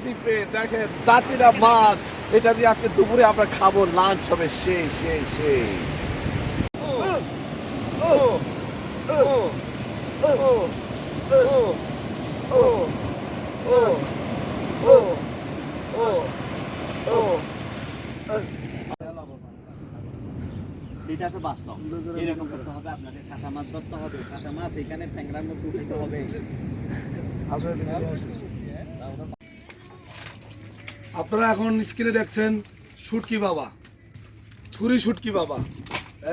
দ্বীপে দেখেন দাতিরা মাছ, এটা দিয়ে আজকে দুপুরে আমরা খাবো, লাঞ্চ হবে সেই সেই সেই। এটা তো বাস্তব, এরকম করতে হবে আপনাদের। কাঁচা মাছ ধরতে হবে, কাঁচা মাছ এখানে ট্যাংরা মাছ উঠাইতে হবে। আপনারা এখন স্ক্রিনে দেখছেন শুটকি বাবা, ছুরি শুটকি বাবা,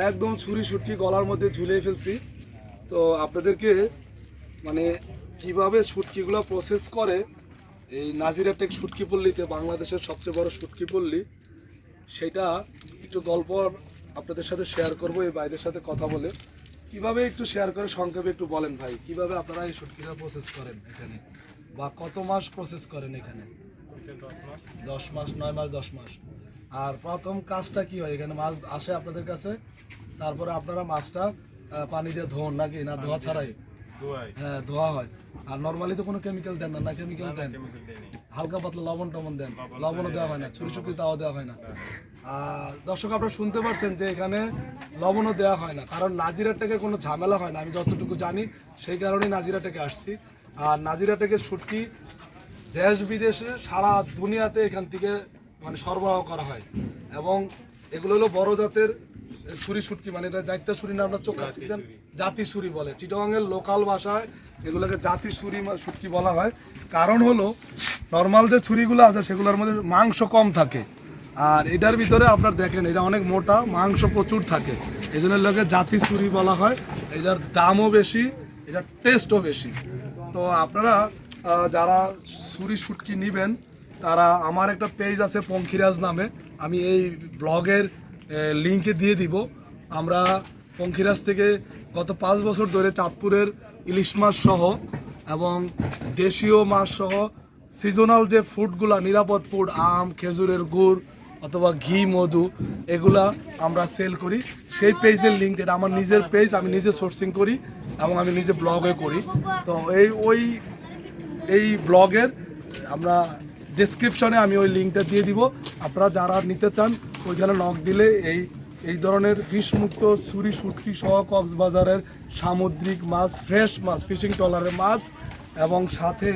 একদম ছুরি শুটকি গলার মধ্যে ঝুলিয়ে ফেলছি। তো আপনাদেরকে মানে কিভাবে শুটকিগুলো প্রসেস করে এই নাজিরা টেক শুটকি পল্লীতে, বাংলাদেশের সবচেয়ে বড় শুটকি পল্লী, সেটা একটু গল্প আপনাদের সাথে শেয়ার করব এই ভাইদের সাথে কথা বলে। কিভাবে একটু শেয়ার করে সংক্ষেপে একটু বলেন ভাই, কিভাবে আপনারা এই শুটকিটা প্রসেস করেন এখানে, বা কত মাস প্রসেস করেন এখানে? 10 মাস, 9 মাস, 10 মাস। আর প্রথম কাজটা কি হয়, এখানে মাছ আসে আপনাদের কাছে, তারপরে আপনারা মাছটা পানি দিয়ে ধোন নাকি না ধোয়া ছাড়াই? হ্যাঁ, ধোয়া হয়। আর নর্মালি তো কোনো কেমিক্যাল দেন না? না কেমিক্যাল দেন, হালকা পাতলা লবণ টবণ দেন, লবণও দেওয়া হয় না, ছুরি শুকি তাও দেওয়া হয় না। আর দর্শক আপনারা শুনতে পাচ্ছেন যে এখানে লবণও দেওয়া হয় না, কারণ নাজিরা টেকে কোনো ঝামেলা হয় না, আমি যতটুকু জানি সেই কারণেই নাজিরা টেকে আসছি। আর নাজিরা টেকে শুটকি দেশ বিদেশে সারা দুনিয়াতে এখান থেকে মানে সরবরাহ করা হয়। এবং এগুলো হলো বড় জাতের ছুরি শুটকি, মানে এটা জাইত্যা ছুরি না, আমরা চোখ জাতি ছুরি বলে, চিটাগাংয়ের লোকাল ভাষায় এগুলোকে জাতি ছুরি শুটকি বলা হয়। কারণ হলো নর্মাল যে ছুরিগুলো আছে সেগুলোর মধ্যে মাংস কম থাকে, আর এটার ভিতরে আপনার দেখেন এটা অনেক মোটা, মাংস প্রচুর থাকে, এই জন্য লোকে জাতি ছুরি বলা হয়। এটার দামও বেশি, এটার টেস্টও বেশি। তো আপনারা যারা ছুরি শুটকি নেবেন তারা, আমার একটা পেজ আছে পঙ্খিরাজ নামে, আমি এই ব্লগের লিঙ্কে দিয়ে দিব। আমরা পঙ্খিরাজ থেকে গত 5 বছর ধরে চাঁদপুরের ইলিশ মাছ সহ এবং দেশীয় মাছ সহ সিজনাল যে ফুডগুলা, নিরাপদ ফুড, আম, খেজুরের গুড় অথবা ঘি, মধু, এগুলা আমরা সেল করি। সেই পেজের লিঙ্ক, এটা আমার নিজের পেজ, আমি নিজে সোর্সিং করি এবং আমি নিজে ব্লগে করি। তো এই ব্লগের আমরা ডেসক্রিপশনে আমি ওই লিঙ্কটা দিয়ে দিব। আপনারা যারা নিতে চান ওইখানে নক দিলে এই ধরনের বিষমুক্ত ছুরি শুটকি সহ কক্সবাজারের সামুদ্রিক মাছ, ফ্রেশ মাছ, ফিশিং ট্রলারের মাছ, এবং সাথে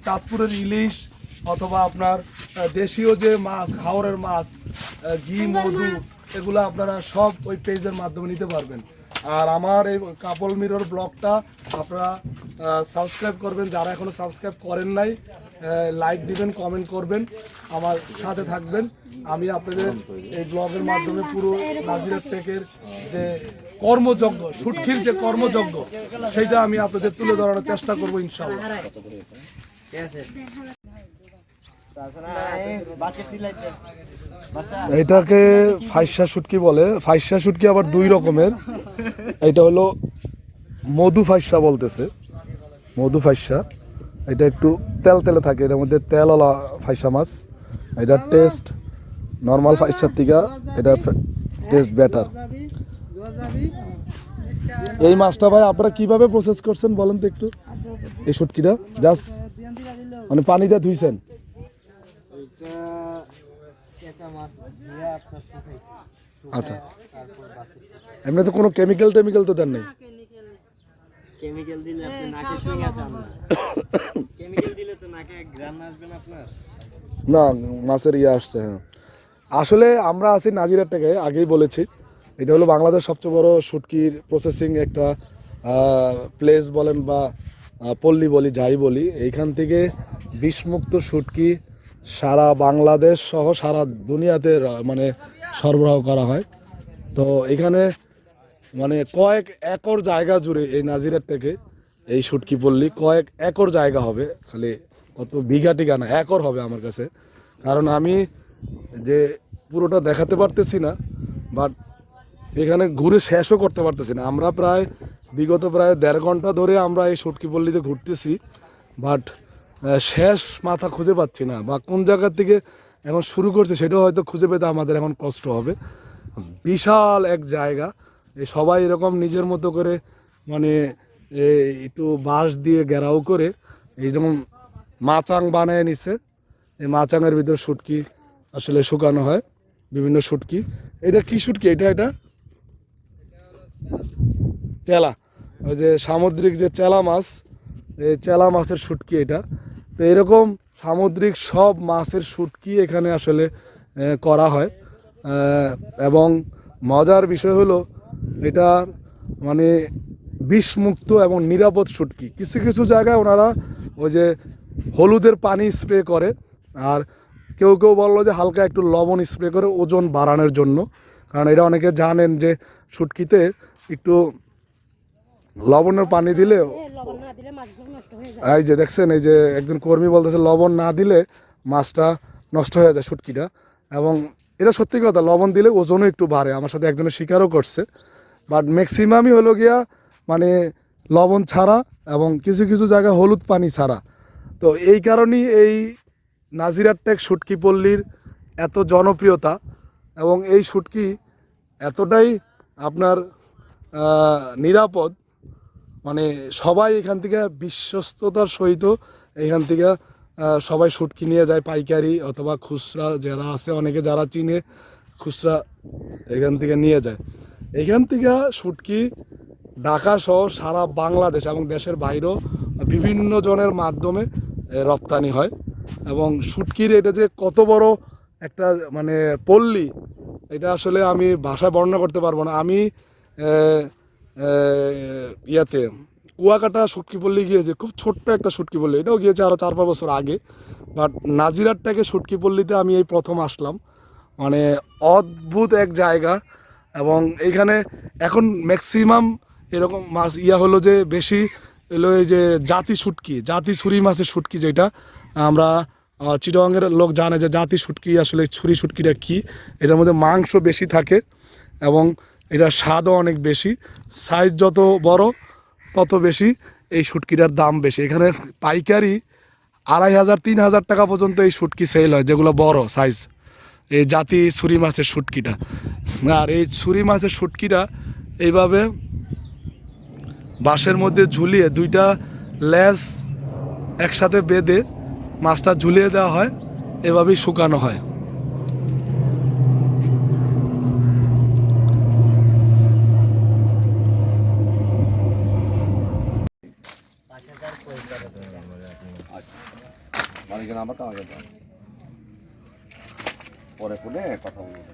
চাঁদপুরের ইলিশ অথবা আপনার দেশীয় যে মাছ, হাওরের মাছ, ঘি, মধু, এগুলো আপনারা সব ওই পেজের মাধ্যমে নিতে পারবেন। আর আমার এই কাপল মিরর ব্লগটা আপনারা সাবস্ক্রাইব করবেন, যারা এখনো সাবস্ক্রাইব করেন নাই লাইক দিবেন, কমেন্ট করবেন, আমার সাথে থাকবেন। আমি আপনাদের এই ব্লগের মাধ্যমে পুরো নাজিরা টেকের যে কর্মযজ্ঞ, শুটকির যে কর্মযজ্ঞ, সেইটা আমি আপনাদের তুলে ধরানোর চেষ্টা করবো ইনশাআল্লাহ। এটাকে ফাইসা শুটকি বলে। ফাইসা শুটকি আবার 2 রকমের, এটা হলো মধু ফাইসা বলতেছে, মধু ফাইসা, এটা একটু তেল তেলে থাকে, এর মধ্যে তেলওয়ালা ফাইসা মাছ। এটার টেস্ট নর্মাল ফাইসার থেকে এটা টেস্ট বেটার। এই মাছটা ভাই আপনারা কিভাবে প্রসেস করছেন বলেন তো একটু? এই শুটকিটা জাস্ট মানে পানি দিয়ে ধুইছেন? আচ্ছা, এমনি তো কোনো কেমিক্যাল টেমিক্যাল তো দেন নাই? কেমিক্যাল দিলে আপনি নাকে সুইং আছে আপনার, কেমিক্যাল দিলে তো নাকে গ্রান আসবে না আপনার। না, মাছের ইয়ে আসছে। হ্যাঁ, আসলে আমরা আছি নাজিরা টেকে, আগেই বলেছি এটা হলো বাংলাদেশ সবচেয়ে বড় শুটকির প্রসেসিং একটা প্লেস বলেন বা পল্লী বলি, যাই বলি। এইখান থেকে বিষমুক্ত শুটকি সারা বাংলাদেশ সহ সারা দুনিয়াতে মানে সরবরাহ করা হয়। তো এখানে মানে কয়েক একর জায়গা জুড়ে এই নাজিরা টেকে এই শুটকি পল্লী, কয়েক একর জায়গা হবে, খালি কত বিঘা টিঘা না, একর হবে আমার কাছে। কারণ আমি যে পুরোটা দেখাতে পারতেছি না, বাট এখানে ঘুরে শেষও করতে পারতেছি না। আমরা বিগত প্রায় 1.5 ঘন্টা ধরে আমরা এই শুটকি পল্লীতে ঘুরতেছি, বাট শেষ মাথা খুঁজে পাচ্ছি না, বা কোন জায়গার থেকে এখন শুরু করছে সেটাও হয়তো খুঁজে পেতে আমাদের এখন কষ্ট হবে। বিশাল এক জায়গা, সবাই এরকম নিজের মতো করে মানে একটু বাঁশ দিয়ে ঘেরাও করে, এই যেমন মাচাং বানিয়ে নিছে। এই মাচাঙের ভিতর শুটকি আসলে শুকানো হয়, বিভিন্ন শুটকি। এটা কি শুটকি? এটা চেলা, ওই যে সামুদ্রিক যে চেলা মাছ, এই চেলা মাছের শুটকি এটা। তো এরকম সামুদ্রিক সব মাছের শুটকি এখানে আসলে করা হয়। এবং মজার বিষয় হলো এটা মানে বিষমুক্ত এবং নিরাপদ শুটকি। কিছু কিছু জায়গায় ওনারা ওই যে হলুদের পানি স্প্রে করে, আর কেউ কেউ বললো যে হালকা একটু লবণ স্প্রে করে ওজন বাড়ানোর জন্য। কারণ এটা অনেকে জানেন যে শুটকিতে একটু লবণের পানি দিলে, এই যে দেখছেন এই যে একজন কর্মী বলতেছে লবণ না দিলে মাছটা নষ্ট হয়ে যায় শুটকিটা। এবং এটা সত্যি কথা, লবণ দিলে ওজনও একটু বাড়ে, আমার সাথে একজনের স্বীকারও করছে। বাট ম্যাক্সিমামই হলো গিয়া মানে লবণ ছাড়া এবং কিছু কিছু জায়গায় হলুদ পানি ছাড়া। তো এই কারণেই এই নাজিরার টেক শুটকি পল্লীর এত জনপ্রিয়তা, এবং এই শুটকি এতটাই আপনার নিরাপদ, মানে সবাই এখান থেকে বিশ্বস্ততার সহিত এখান থেকে সবাই শুটকি নিয়ে যায়, পাইকারি অথবা খুচরা যারা আছে, অনেকে যারা চিনে খুচরা এখান থেকে নিয়ে যায়। এখান থেকে শুটকি ঢাকা সহ সারা বাংলাদেশ এবং দেশের বাইরেও বিভিন্ন জনের মাধ্যমে রপ্তানি হয়। এবং শুটকির এটা যে কত বড় একটা মানে পল্লী, এটা আসলে আমি ভাষায় বর্ণনা করতে পারবো না। আমি ইয়াতে কুয়াকাটা শুটকি পল্লী গিয়েছে, খুব ছোট্ট একটা শুটকি পল্লী, এটাও গিয়েছে আরও 4-5 বছর আগে। বাট নাজিরারটাকে শুটকি পল্লীতে আমি এই প্রথম আসলাম, মানে অদ্ভুত এক জায়গা। এবং এইখানে এখন ম্যাক্সিমাম এরকম মাছ হলো যে বেশি হলো এই যে জাতি শুটকি, জাতি ছুরি মাছের শুটকি, যেটা আমরা চিটাগাংয়ের লোক জানে যে জাতি শুটকি আসলে ছুরি শুটকিটা কী। এটার মধ্যে মাংস বেশি থাকে এবং এটার স্বাদও অনেক বেশি। সাইজ যত বড় তত বেশি এই শুটকিটার দাম বেশি। এখানে পাইকারি 2500-3000 টাকা পর্যন্ত এই শুটকি সেল হয়, যেগুলো বড় সাইজ, এই জাতি ছুরি মাছের শুটকিটা। আর এই ছুরি মাছের শুটকিটা এইভাবে বাঁশের মধ্যে ঝুলিয়ে দুইটা লেজ একসাথে বেঁধে মাছটা ঝুলিয়ে দেওয়া হয়, এভাবেই শুকানো হয়। মালিকের নাম্বারটা আমাকে দাও, পরে ফোনে কথা বলবো।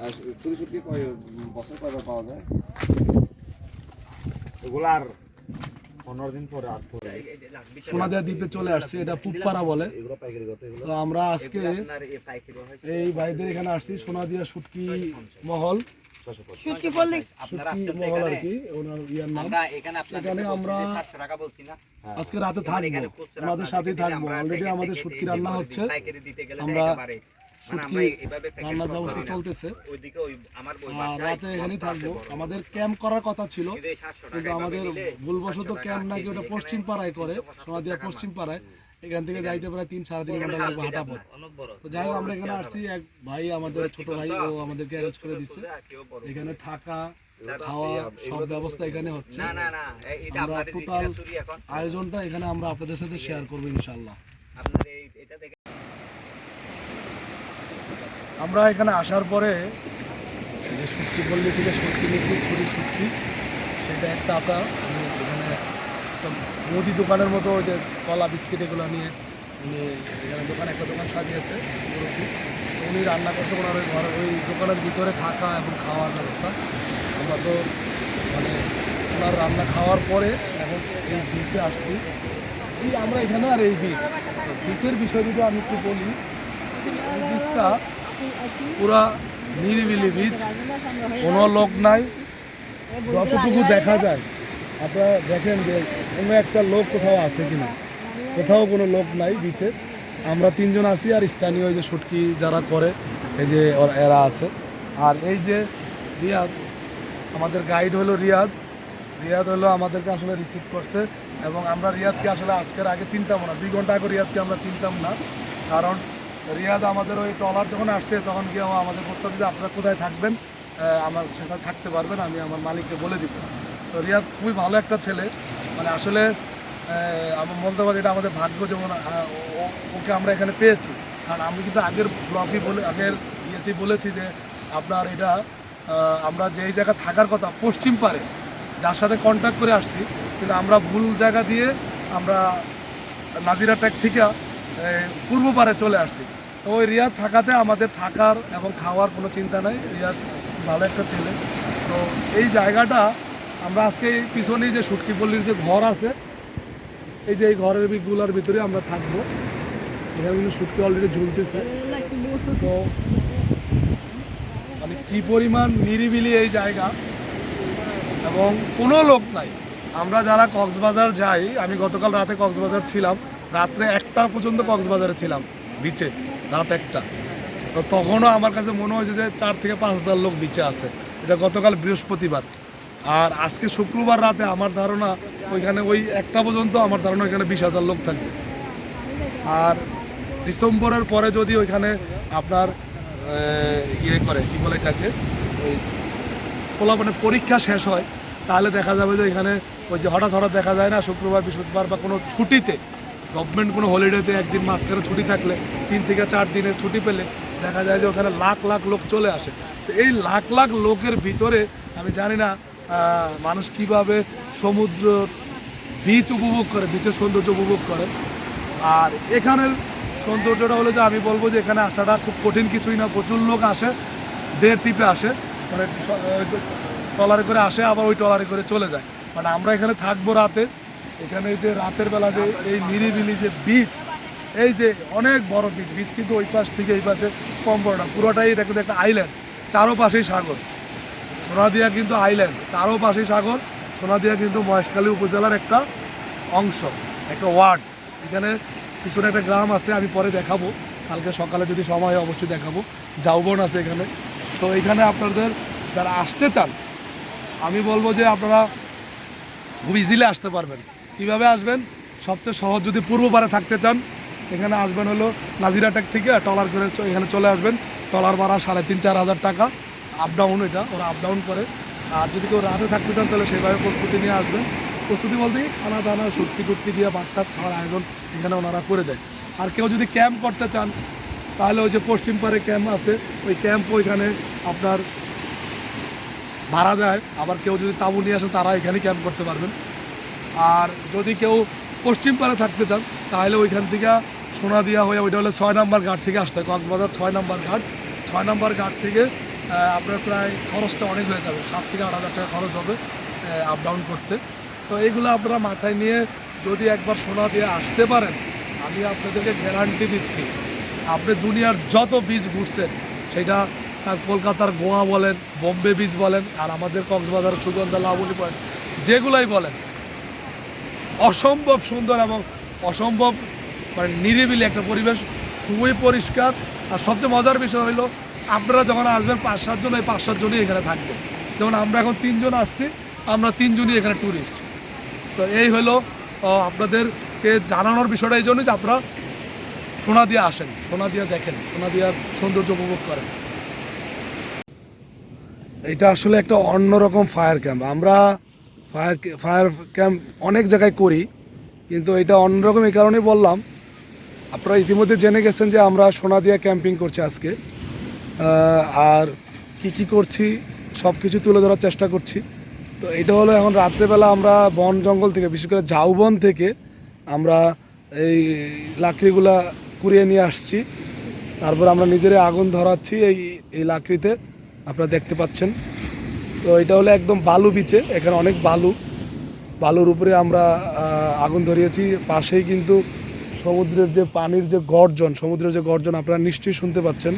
আর ছুরি শুটকি বছর কয়বার পাওয়া যায়? এগুলার 15 দিন পরে আর পরে সোনাদিয়া দ্বীপে চলে আসছি, এটা পুপ্পারা বলে। তো আমরা আজকে এই ভাইদের এখানে আসছি, সোনাদিয়া শুটকি মহল, শুটকি মহল আর কি ওনার ইয়ার নাম। সেখানে আমরা আজকে রাতে থাকবো, আমাদের সাথেই থাকবো। অলরেডি আমাদের শুটকি রান্না হচ্ছে, আমরা শুটকি রান্নার ব্যবস্থা চলতেছে, আর রাতে এখানেই থাকবো। আমাদের ক্যাম্প করার কথা ছিল, কিন্তু আমাদের ভুলবশত ক্যাম্প নাকি ওটা পশ্চিম পাড়ায় করে, সোনাদিয়া পশ্চিম পাড়ায়। এখান থেকে যাইতে প্রায় 3-3.5 ঘন্টা লাগবে হাঁটা পথ। তো যাই হোক, আমরা এখানে আসছি, এক ভাই আমাদের ছোট ভাই, ও আমাদেরকে অ্যারেঞ্জ করে দিচ্ছে। এখানে থাকা খাওয়া সব ব্যবস্থা এখানে হচ্ছে। আমরা টোটাল আয়োজনটা এখানে আমরা আপনাদের সাথে শেয়ার করবো ইনশাল্লাহ। আমরা এখানে আসার পরে যে শুটকি পল্লী থেকে শুটকি নিচ্ছি, ছুরি শুটকি, সেটা এক চাচা এখানে একটা মুদি দোকানের মতো ওই যে কলা বিস্কিট এগুলো নিয়ে উনি এখানে একটা দোকান সাজিয়েছে মুরব্বী। উনি রান্না করছে, ওনার ওই ঘর ওই দোকানের ভিতরে থাকা এবং খাওয়ার ব্যবস্থা। আমরা তো মানে ওনার রান্না খাওয়ার পরে এখন এই বিচে আসছি। এই আমরা এখানে আর এই বিচের বিষয় যদি আমি একটু বলি, এই বিচটা পুরা নিরিবিলি বিচ, কোনো লোক নাই। যতটুকু দেখা যায় আপনারা দেখেন যে কোনো একটা লোক কোথাও আছে কিনা, কোথাও কোনো লোক নাই বিচে। আমরা 3 জন আছি, আর স্থানীয় এই যে শুটকি যারা করে এই যে এরা আছে। আর এই যে রিয়াদ, আমাদের গাইড হলো রিয়াদ হলো আমাদেরকে আসলে রিসিভ করছে। এবং আমরা রিয়াদকে আসলে আজকের আগে চিনতাম না, 2 ঘন্টা আগে রিয়াদকে আমরা চিনতাম না। কারণ রিয়াদ আমাদের ওই ট্রলার যখন আসছে তখন গিয়ে আমাদের প্রস্তাব যে আপনারা কোথায় থাকবেন, আমার সেখানে থাকতে পারবেন, আমি আমার মালিককে বলে দিব। তো রিয়াদ খুবই ভালো একটা ছেলে, মানে আসলে আমার বলতে পারি এটা আমাদের ভাগ্য, যেমন ওকে আমরা এখানে পেয়েছি। কারণ আমি কিন্তু আগের ব্লগই আগের ইয়েতেই বলেছি যে আপনার এটা আমরা যেই জায়গা থাকার কথা পশ্চিম পারে যার সাথে কন্ট্যাক্ট করে আসছি, কিন্তু আমরা ভুল জায়গা দিয়ে আমরা নাজিরা ট্যাগ থেকে পূর্ব পারে চলে আসছি। তো ওই রিয়াদ থাকাতে আমাদের থাকার এবং খাওয়ার কোনো চিন্তা নাই। রিয়াদ ভালো একটা ছেলে। তো এই জায়গাটা আমরা আজকে এই পিছনেই যে সুটকিপল্লির যে ঘর আছে, এই যে এই ঘরের গুলার ভিতরে আমরা থাকবো। এখানে কিন্তু সুটকি অলরেডি ঝুলতেছে। তো মানে কী পরিমাণ নিরিবিলি এই জায়গা এবং কোনো লোক নাই। আমরা যারা কক্সবাজার যাই, আমি গতকাল রাতে কক্সবাজার ছিলাম, রাত্রে 1টা পর্যন্ত কক্সবাজারে ছিলাম বিচে, রাত 1টা। তো তখনও আমার কাছে মনে হয়েছে যে 4 থেকে 5 হাজার লোক বিচে আছে। এটা গতকাল বৃহস্পতিবার, আর আজকে শুক্রবার রাতে আমার ধারণা ওইখানে ওই 1টা পর্যন্ত আমার ধারণা ওইখানে 20,000 লোক থাকবে। আর ডিসেম্বরের পরে যদি ওইখানে আপনার ইয়ে করে কী বলে এটাকে, ওই মানে পরীক্ষা শেষ হয়, তাহলে দেখা যাবে যে এখানে ওই যে হঠাৎ দেখা যায় না শুক্রবার বৃহস্পতিবার বা কোনো ছুটিতে, গভর্নমেন্ট কোনো হলিডেতে একদিন মাঝখানে ছুটি থাকলে 3 থেকে 4 দিনের ছুটি পেলে দেখা যায় যে ওখানে লাখ লাখ লোক চলে আসে। তো এই লাখ লাখ লোকের ভিতরে আমি জানি না মানুষ কিভাবে সমুদ্র বিচ উপভোগ করে, বিচের সৌন্দর্য উপভোগ করে। আর এখানের সৌন্দর্যটা হলো যে আমি বলবো যে এখানে আসাটা খুব কঠিন কিছুই না। প্রচুর লোক আসে, ডে ট্রিপে আসে, মানে ট্রলারে করে আসে, আবার ওই ট্রলারে করে চলে যায়। মানে আমরা এখানে থাকবো রাতে। এখানে যে রাতের বেলা যে এই নিরিবিলি যে বিচ, এই যে অনেক বড় বিচ কিন্তু ওই পাশ থেকে এই পাশে কম বড় না, পুরোটাই এটা কিন্তু একটা আইল্যান্ড, চারোপাশেই সাগর। সোনাদিয়া কিন্তু আইল্যান্ড, চারোপাশেই সাগর। সোনাদিয়া কিন্তু মহেশখালী উপজেলার একটা অংশ, একটা ওয়ার্ড। এখানে পিছনে একটা গ্রাম আছে, আমি পরে দেখাবো, কালকে সকালে যদি সময় হয় অবশ্যই দেখাবো। জাউবন আছে এখানে। তো এখানে আপনাদের যারা আসতে চান, আমি বলবো যে আপনারা খুব ইজিলি আসতে পারবেন। কীভাবে আসবেন? সবচেয়ে সহজ, যদি পূর্ব পারে থাকতে চান, এখানে আসবেন হলো নাজিরা ট্যাগ থেকে ট্রলার করে এখানে চলে আসবেন। ট্রলার ভাড়া 3,500-4 হাজার টাকা, আপ ডাউন, এটা ওরা আপ ডাউন করে। আর যদি কেউ রাতে থাকতে চান তাহলে সেভাবে প্রস্তুতি নিয়ে আসবেন। প্রস্তুতি বলতে কি, খানা দানা সুটকি টুটকি দিয়ে ভাত টাত খাওয়ার আয়োজন এখানে ওনারা করে দেয়। আর কেউ যদি ক্যাম্প করতে চান তাহলে ওই যে পশ্চিম পারে ক্যাম্প আছে, ওই ক্যাম্প ওইখানে আপনার ভাড়া দেয়। আবার কেউ যদি তাঁবু নিয়ে আসেন তারা এখানে ক্যাম্প করতে পারবেন। আর যদি কেউ পশ্চিম পারে থাকতে চান তাহলে ওইখান থেকে সোনাদিয়া হয়ে, ওইটা হলো 6 নম্বর ঘাট থেকে আসতে হয়, কক্সবাজার 6 নম্বর ঘাট। 6 নম্বর ঘাট থেকে আপনার প্রায় খরচটা অনেক হয়ে যাবে, 7 থেকে 8 হাজার টাকা খরচ হবে আপ ডাউন করতে। তো এইগুলো আপনারা মাথায় নিয়ে যদি একবার সোনাদিয়া আসতে পারেন, আমি আপনাদেরকে গ্যারান্টি দিচ্ছি, আপনি দুনিয়ার যত বিচ ঘুরছেন, সেটা কলকাতার গোয়া বলেন, বোম্বে বিচ বলেন, আর আমাদের কক্সবাজার সুগন্ধা লাবণী পয়েন্ট, যেগুলাই বলেন, অসম্ভব সুন্দর এবং অসম্ভব মানে নিরিবিলি একটা পরিবেশ, খুবই পরিষ্কার। আর সবচেয়ে মজার বিষয় হলো আপনারা যখন আসবেন 5-7 জন, এই 5-7 জনই এখানে থাকবে। যেমন আমরা এখন 3 জন আসছি, আমরা 3 জনই এখানে ট্যুরিস্ট। তো এই হলো আপনাদেরকে জানানোর বিষয়টা, এই জন্যই যে আপনারা সোনাদিয়া আসেন, সোনাদিয়া দেখেন, সোনাদিয়ার সৌন্দর্য উপভোগ করেন। এটা আসলে একটা অন্যরকম ফায়ার ক্যাম্প। আমরা ফায়ার ক্যাম্প অনেক জায়গায় করি, কিন্তু এটা অন্যরকম এই কারণেই বললাম, আপনারা ইতিমধ্যে জেনে গেছেন যে আমরা সোনাদিয়া ক্যাম্পিং করছি আজকে। আর কি করছি সব কিছু তুলে ধরার চেষ্টা করছি। তো এটা হলো এখন রাত্রেবেলা আমরা বন জঙ্গল থেকে, বিশেষ করে ঝাউবন থেকে আমরা এই লাকড়িগুলা কুড়িয়ে নিয়ে আসছি। তারপর আমরা নিজেরাই আগুন ধরাচ্ছি এই লাকড়িতে, আপনারা দেখতে পাচ্ছেন। তো এটা হলো একদম বালু বিচে, এখানে অনেক বালুর উপরে আমরা আগুন ধরিয়েছি। পাশেই কিন্তু সমুদ্রের যে পানির যে গর্জন, সমুদ্রের যে গর্জন আপনারা নিশ্চয়ই শুনতে পাচ্ছেন।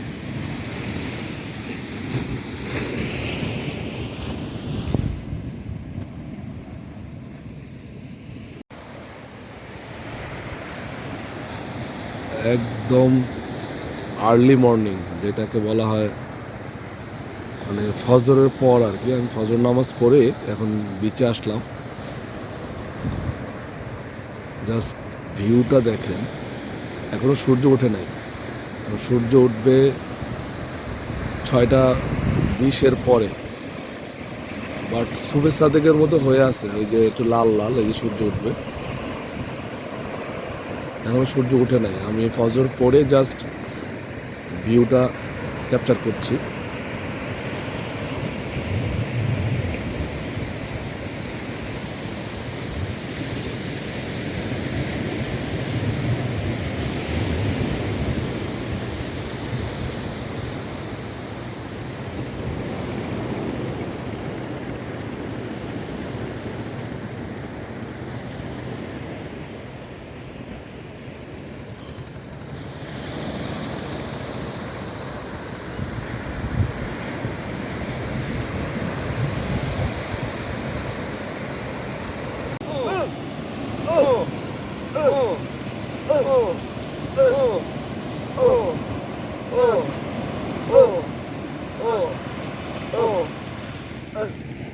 একদম আর্লি মর্নিং, যেটাকে বলা হয় মানে ফজরের পর আর কি। আমি ফজর নামাজ পড়ে এখন বিচে আসলাম। জাস্ট ভিউটা দেখেন, এখনো সূর্য ওঠে নাই, সূর্য উঠবে 6:20 পরে। বাট সুবে সাদেকের মতো হয়ে আছে, ওই যে একটু লাল লাল, এই যে সূর্য উঠবে। এখনো সূর্য উঠে নাই, আমি ফজর পরে জাস্ট ভিউটা ক্যাপচার করছি।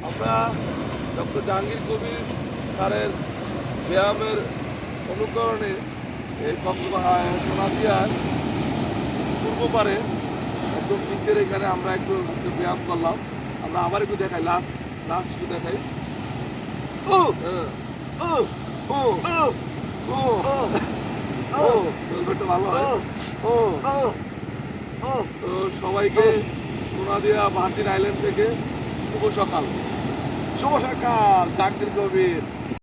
আমরা ডক্টর জাহাঙ্গীর কবির স্যারের ব্যায়ামের অনুকরণে এই সোনাদিয়ার পূর্ব পারে একদম নিচের এখানে আমরা একটু ব্যায়াম করলাম। আমরা আবার একটু দেখাই, লাস্ট একটু দেখাই। সেলফেটটা ভালো হয়। তো সবাইকে সোনাদিয়া ভার্জিন আইল্যান্ড থেকে শুভ সকাল। শুভ সকাল জাহাঙ্গীর কবির।